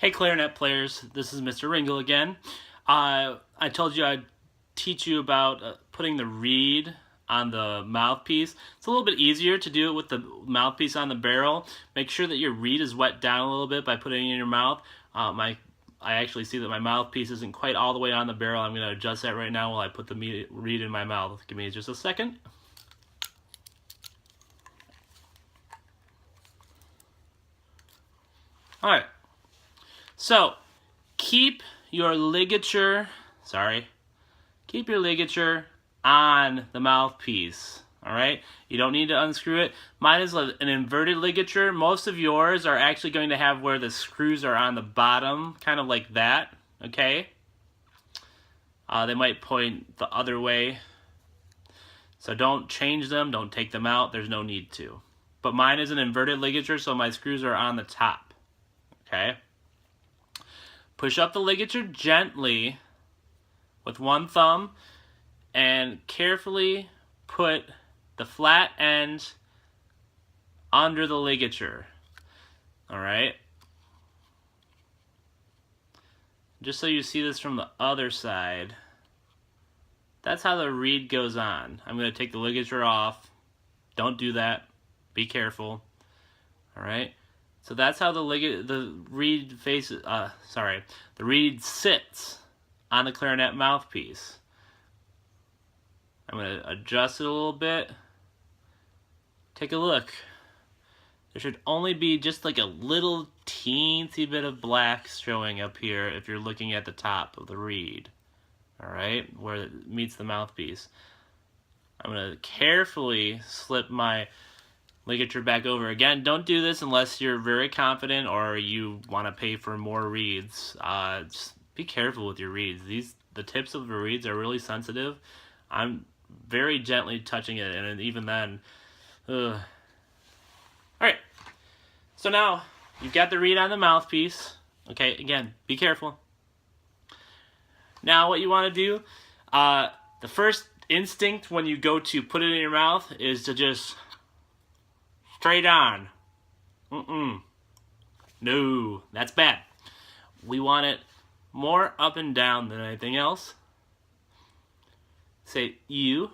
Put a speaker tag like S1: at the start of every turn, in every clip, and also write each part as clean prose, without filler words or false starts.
S1: Hey clarinet players, this is Mr. Ringle again. I told you I'd teach you about putting the reed on the mouthpiece. It's a little bit easier to do it with the mouthpiece on the barrel. Make sure that your reed is wet down a little bit by putting it in your mouth. I actually see that my mouthpiece isn't quite all the way on the barrel. I'm going to adjust that right now while I put the reed in my mouth. Give me just a second. Alright. So, keep your ligature on the mouthpiece, alright? You don't need to unscrew it. Mine is an inverted ligature. Most of yours are actually going to have where the screws are on the bottom, kind of like that, okay? They might point the other way. So don't change them, don't take them out, there's no need to. But mine is an inverted ligature, so my screws are on the top, okay? Push up the ligature gently with one thumb and carefully put the flat end under the ligature. Alright? Just so you see this from the other side. That's how the reed goes on. I'm going to take the ligature off. Don't do that. Be careful. Alright? So that's how the reed sits on the clarinet mouthpiece. I'm going to adjust it a little bit. Take a look. There should only be just like a little teensy bit of black showing up here if you're looking at the top of the reed. Alright, where it meets the mouthpiece. I'm going to carefully slip my ligature back over. Again, don't do this unless you're very confident or you want to pay for more reeds. Just be careful with your reeds. The tips of the reeds are really sensitive. I'm very gently touching it, and even then, Alright, so now you've got the reed on the mouthpiece. Okay, again, be careful. Now what you want to do, the first instinct when you go to put it in your mouth is to just straight on. No, that's bad. We want it more up and down than anything else. Say you.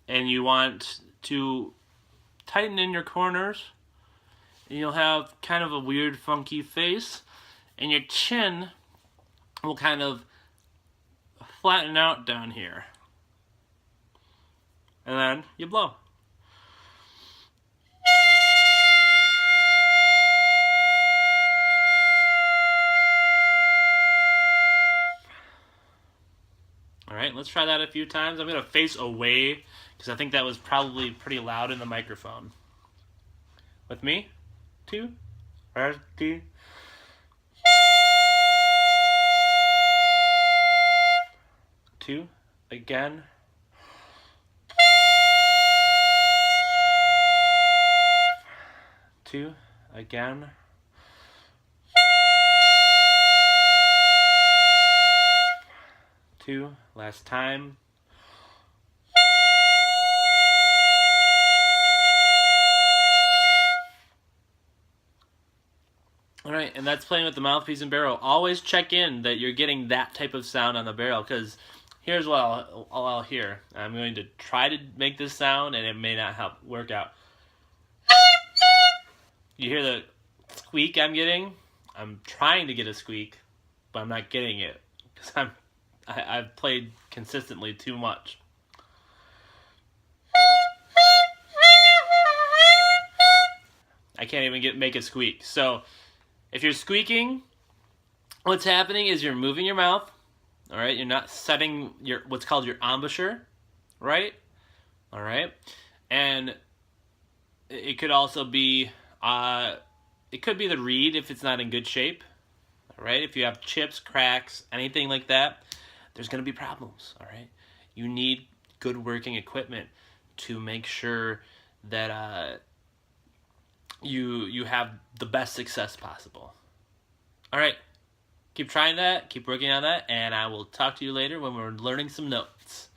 S1: And you want to tighten in your corners. And you'll have kind of a weird funky face. And your chin will kind of flatten out down here. And then you blow. Alright, let's try that a few times. I'm going to face away because I think that was probably pretty loud in the microphone. With me? 2, 3. Two, again. Two, again. Two, last time. Alright, and that's playing with the mouthpiece and barrel. Always check in that you're getting that type of sound on the barrel, because here's what I'll hear. I'm going to try to make this sound, and it may not work out. You hear the squeak I'm getting? I'm trying to get a squeak, but I'm not getting it because I've played consistently too much. I can't even make a squeak. So if you're squeaking, what's happening is you're moving your mouth. All right, you're not setting your what's called your embouchure, right? All right, and it could also be it could be the reed if it's not in good shape. All right, if you have chips, cracks, anything like that, there's going to be problems. All right, you need good working equipment to make sure that you have the best success possible. All right. keep trying that, keep working on that, and I will talk to you later when we're learning some notes.